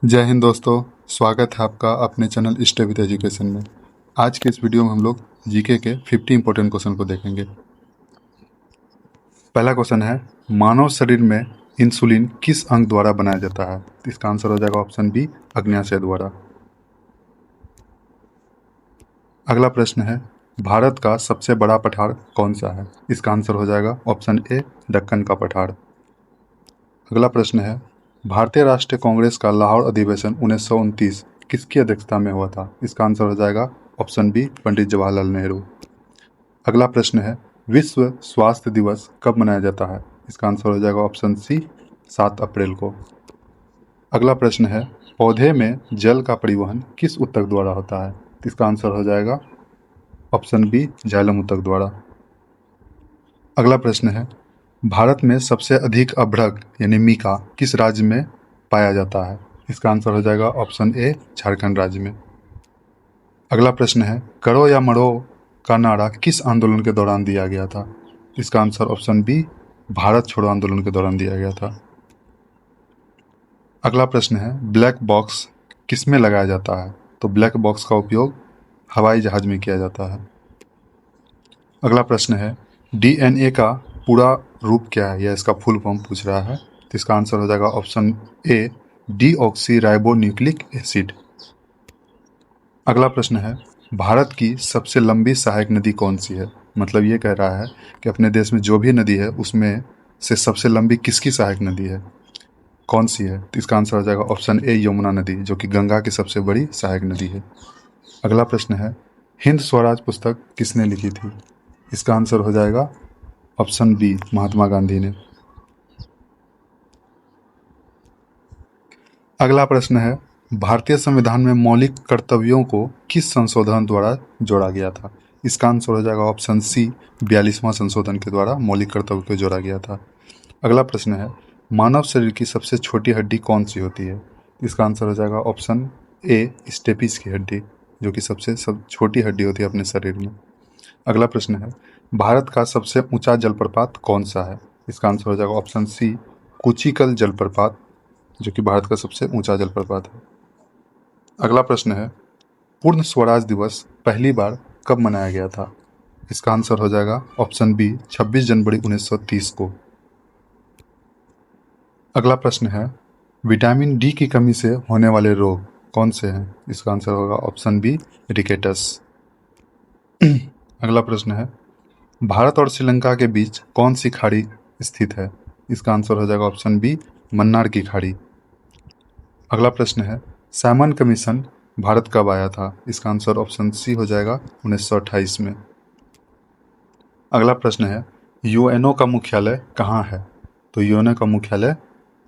जय हिंद दोस्तों। स्वागत है आपका अपने चैनल स्टे विद एजुकेशन में। आज के इस वीडियो में हम लोग जीके के 50 इंपॉर्टेंट क्वेश्चन को देखेंगे। पहला क्वेश्चन है, मानव शरीर में इंसुलिन किस अंग द्वारा बनाया जाता है? इसका आंसर हो जाएगा ऑप्शन बी, अग्न्याशय द्वारा। अगला प्रश्न है, भारत का सबसे बड़ा पठार कौन सा है? इसका आंसर हो जाएगा ऑप्शन ए, दक्कन का पठार। अगला प्रश्न है, भारतीय राष्ट्रीय कांग्रेस का लाहौर अधिवेशन 1929 किसकी अध्यक्षता में हुआ था? इसका आंसर हो जाएगा ऑप्शन बी, पंडित जवाहरलाल नेहरू। अगला प्रश्न है, विश्व स्वास्थ्य दिवस कब मनाया जाता है? इसका आंसर हो जाएगा ऑप्शन सी, 7 अप्रैल को। अगला प्रश्न है, पौधे में जल का परिवहन किस ऊतक द्वारा होता है? इसका आंसर हो जाएगा ऑप्शन बी, जाइलम ऊतक द्वारा। अगला प्रश्न है, भारत में सबसे अधिक अभ्रक यानी मीका किस राज्य में पाया जाता है? इसका आंसर हो जाएगा ऑप्शन ए, झारखंड राज्य में। अगला प्रश्न है, करो या मरो का नारा किस आंदोलन के दौरान दिया गया था? इसका आंसर ऑप्शन बी, भारत छोड़ो आंदोलन के दौरान दिया गया था। अगला प्रश्न है, ब्लैक बॉक्स किस में लगाया जाता है? तो ब्लैक बॉक्स का उपयोग हवाई जहाज में किया जाता है। अगला प्रश्न है, डीएनए का पूरा रूप क्या है या इसका फुल फॉर्म पूछ रहा है, तो इसका आंसर हो जाएगा option A, deoxy ribo nucleic acid. अगला प्रश्न है, भारत की सबसे लंबी सहायक नदी कौन सी है? मतलब ये कह रहा है कि अपने देश में जो भी नदी है उसमें से सबसे लंबी किसकी सहायक नदी है, कौन सी है? तो इसका आंसर हो जाएगा ऑप्शन ए, यमुना नदी, जो कि गंगा की सबसे बड़ी सहायक नदी है। अगला प्रश्न है, हिंद स्वराज पुस्तक किसने लिखी थी? इसका आंसर हो जाएगा ऑप्शन बी, महात्मा गांधी ने। अगला प्रश्न है, भारतीय संविधान में मौलिक कर्तव्यों को किस संशोधन द्वारा जोड़ा गया था? इसका आंसर हो जाएगा ऑप्शन सी, 42वां संशोधन के द्वारा मौलिक कर्तव्य को जोड़ा गया था। अगला प्रश्न है, मानव शरीर की सबसे छोटी हड्डी कौन सी होती है? इसका आंसर हो जाएगा ऑप्शन ए, स्टेपिस की हड्डी, जो कि सबसे छोटी हड्डी होती है अपने शरीर में। अगला प्रश्न है, भारत का सबसे ऊंचा जलप्रपात कौन सा है? इसका आंसर हो जाएगा ऑप्शन सी, कुचिकल जलप्रपात, जो कि भारत का सबसे ऊंचा जलप्रपात है। अगला प्रश्न है, पूर्ण स्वराज दिवस पहली बार कब मनाया गया था? इसका आंसर हो जाएगा ऑप्शन बी, 26 जनवरी 1930 को। अगला प्रश्न है, विटामिन डी की कमी से होने वाले रोग कौन से हैं? इसका आंसर होगा ऑप्शन बी, रिकेटस। अगला प्रश्न है, भारत और श्रीलंका के बीच कौन सी खाड़ी स्थित है? इसका आंसर हो जाएगा ऑप्शन बी, मन्नार की खाड़ी। अगला प्रश्न है, सैमन कमीशन भारत कब आया था? इसका आंसर ऑप्शन सी हो जाएगा 1928 में। अगला प्रश्न है, यूएनओ का मुख्यालय कहाँ है? तो यूएनओ का मुख्यालय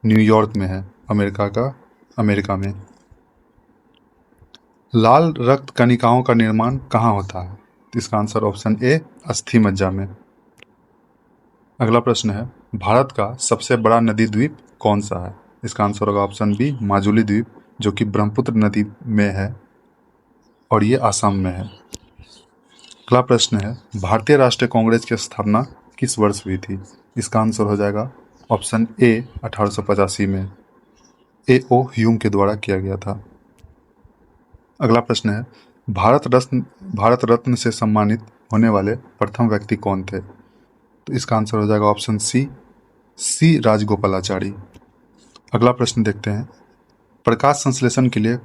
न्यूयॉर्क में है, अमेरिका में। लाल रक्त कणिकाओं का निर्माण कहाँ होता है? तो इसका आंसर ऑप्शन ए, अस्थि मज्जा में। अगला प्रश्न है, भारत का सबसे बड़ा नदी द्वीप कौन सा है? इसका आंसर होगा ऑप्शन बी, माजुली द्वीप, जो कि ब्रह्मपुत्र नदी में है और ये आसाम में है। अगला प्रश्न है, भारतीय राष्ट्रीय कांग्रेस की स्थापना किस वर्ष हुई थी? इसका आंसर हो जाएगा ऑप्शन ए, 1885 में। ए ओ ह्यूम के द्वारा किया गया था। अगला प्रश्न है, भारत रत्न से सम्मानित होने वाले प्रथम व्यक्ति कौन थे? तो इसका आंसर हो जाएगा ऑप्शन सी, सी राजगोपालाचारी। अगला प्रश्न देखते हैं, प्रकाश संश्लेषण के लिए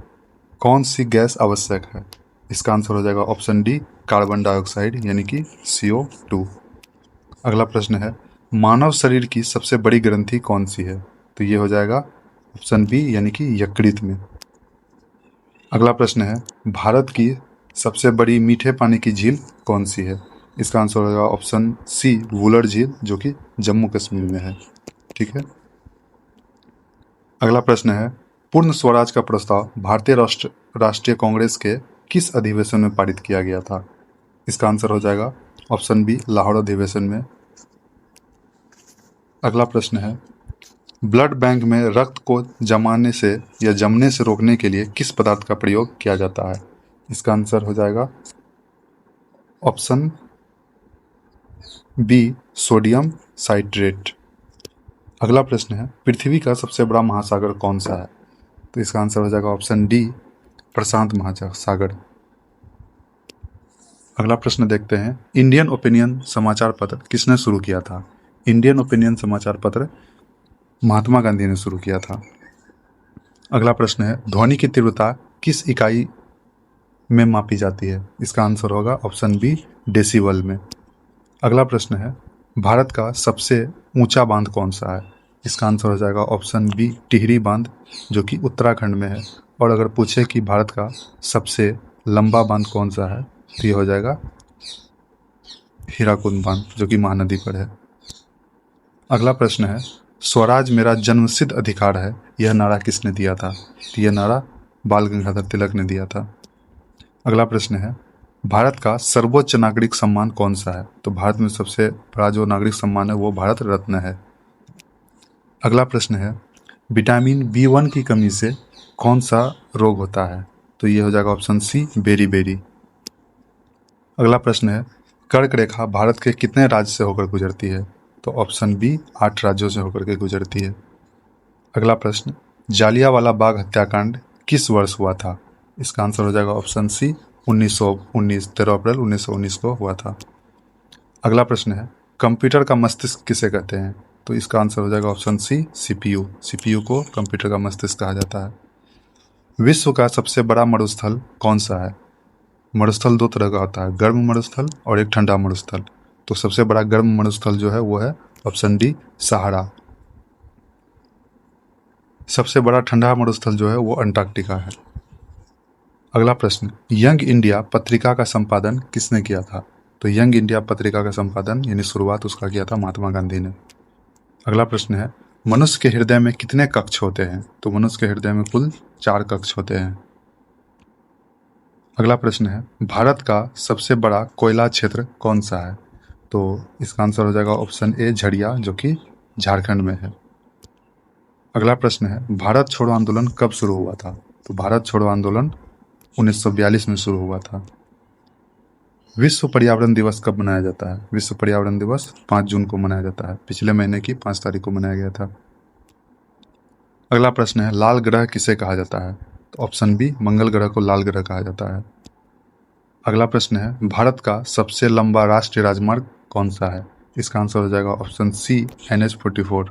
कौन सी गैस आवश्यक है? इसका आंसर हो जाएगा ऑप्शन डी, कार्बन डाइऑक्साइड यानी कि CO2। अगला प्रश्न है, मानव शरीर की सबसे बड़ी ग्रंथि कौन सी है? तो ये हो जाएगा ऑप्शन बी, यानी कि यकृत में। अगला प्रश्न है, भारत की सबसे बड़ी मीठे पानी की झील कौन सी है? इसका आंसर होगा ऑप्शन सी, वुलर झील, जो कि जम्मू कश्मीर में है। ठीक है। अगला प्रश्न है, पूर्ण स्वराज का प्रस्ताव भारतीय राष्ट्रीय कांग्रेस के किस अधिवेशन में पारित किया गया था? इसका आंसर हो जाएगा ऑप्शन बी, लाहौर अधिवेशन में। अगला प्रश्न है, ब्लड बैंक में रक्त को जमाने से या जमने से रोकने के लिए किस पदार्थ का प्रयोग किया जाता है? इसका आंसर हो जाएगा ऑप्शन बी, सोडियम साइट्रेट। अगला प्रश्न है, पृथ्वी का सबसे बड़ा महासागर कौन सा है? तो इसका आंसर हो जाएगा ऑप्शन डी, प्रशांत महासागर। अगला प्रश्न देखते हैं, इंडियन ओपिनियन समाचार पत्र किसने शुरू किया था? इंडियन ओपिनियन समाचार पत्र महात्मा गांधी ने शुरू किया था। अगला प्रश्न है, ध्वनि की तीव्रता किस इकाई में मापी जाती है? इसका आंसर होगा ऑप्शन बी, डेसिबल में। अगला प्रश्न है, भारत का सबसे ऊंचा बांध कौन सा है? इसका आंसर हो जाएगा ऑप्शन बी, टिहरी बांध, जो कि उत्तराखंड में है। और अगर पूछे कि भारत का सबसे लंबा बांध कौन सा है, तो ये हो जाएगा हीराकुंड बांध, जो कि महानदी पर है। अगला प्रश्न है, स्वराज मेरा जन्मसिद्ध अधिकार है, यह नारा किसने दिया था? तो यह नारा बाल गंगाधर तिलक ने दिया था। अगला प्रश्न है, भारत का सर्वोच्च नागरिक सम्मान कौन सा है? तो भारत में सबसे बड़ा जो नागरिक सम्मान है वो भारत रत्न है। अगला प्रश्न है, विटामिन B1 की कमी से कौन सा रोग होता है? तो ये हो जाएगा ऑप्शन सी, बेरी। अगला प्रश्न है, कर्क रेखा भारत के कितने राज्य से होकर गुजरती है? तो ऑप्शन बी, 8 राज्यों से होकर के गुजरती है। अगला प्रश्न, जालियांवाला बाग हत्याकांड किस वर्ष हुआ था? इसका आंसर हो जाएगा ऑप्शन सी, 1919, 13 अप्रैल 1919 को हुआ था। अगला प्रश्न है, कंप्यूटर का मस्तिष्क किसे कहते हैं? तो इसका आंसर हो जाएगा ऑप्शन सी, CPU। CPU को कंप्यूटर का मस्तिष्क कहा जाता है। विश्व का सबसे बड़ा मरुस्थल कौन सा है? मरुस्थल 2 तरह का होता है, गर्म मरुस्थल और एक ठंडा मरुस्थल। तो सबसे बड़ा गर्म मरुस्थल जो है वो है ऑप्शन डी, सहारा। सबसे बड़ा ठंडा मरुस्थल जो है वो अंटार्कटिका है। अगला प्रश्न, यंग इंडिया पत्रिका का संपादन किसने किया था? तो यंग इंडिया पत्रिका का संपादन यानी शुरुआत उसका किया था महात्मा गांधी ने। अगला प्रश्न है, मनुष्य के हृदय में कितने कक्ष होते हैं? तो मनुष्य के हृदय में कुल 4 कक्ष होते हैं। अगला प्रश्न है, भारत का सबसे बड़ा कोयला क्षेत्र कौन सा है? तो इसका आंसर हो जाएगा ऑप्शन ए, झरिया, जो कि झारखंड में है। अगला प्रश्न है, भारत छोड़ो आंदोलन कब शुरू हुआ था? तो भारत छोड़ो आंदोलन 1942 में शुरू हुआ था। विश्व पर्यावरण दिवस कब मनाया जाता है? विश्व पर्यावरण दिवस 5 जून को मनाया जाता है। पिछले महीने की 5 तारीख को मनाया गया था। अगला प्रश्न है, लाल ग्रह किसे कहा जाता है? तो ऑप्शन बी, मंगल ग्रह को लाल ग्रह कहा जाता है। अगला प्रश्न है, भारत का सबसे लंबा राष्ट्रीय राजमार्ग कौन सा है? इसका आंसर हो जाएगा ऑप्शन सी, NH-44।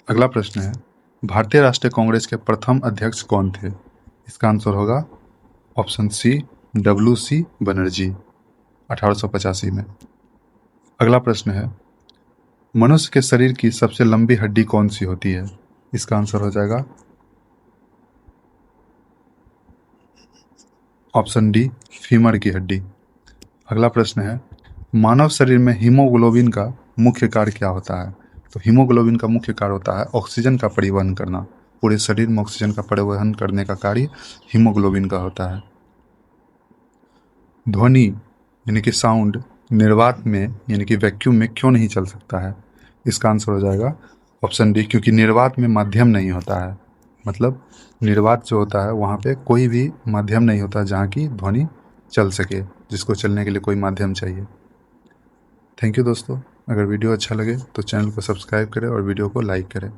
अगला प्रश्न है, भारतीय राष्ट्रीय कांग्रेस के प्रथम अध्यक्ष कौन थे? इसका आंसर होगा ऑप्शन सी, WC बनर्जी, 1885 में। अगला प्रश्न है, मनुष्य के शरीर की सबसे लंबी हड्डी कौन सी होती है? इसका आंसर हो जाएगा ऑप्शन डी, फीमर की हड्डी। अगला प्रश्न है, मानव शरीर में हीमोग्लोबिन का मुख्य कार्य क्या होता है? तो हीमोग्लोबिन का मुख्य कार्य होता है ऑक्सीजन का परिवहन करना। पूरे शरीर में ऑक्सीजन का परिवहन करने का कार्य हीमोग्लोबिन का होता है। ध्वनि यानी कि साउंड निर्वात में यानी कि वैक्यूम में क्यों नहीं चल सकता है? इसका आंसर हो जाएगा ऑप्शन डी, क्योंकि निर्वात में माध्यम नहीं होता है। मतलब निर्वात जो होता है वहाँ पे कोई भी माध्यम नहीं होता जहाँ की ध्वनि चल सके, जिसको चलने के लिए कोई माध्यम चाहिए। थैंक यू दोस्तों। अगर वीडियो अच्छा लगे तो चैनल को सब्सक्राइब करें और वीडियो को लाइक करें।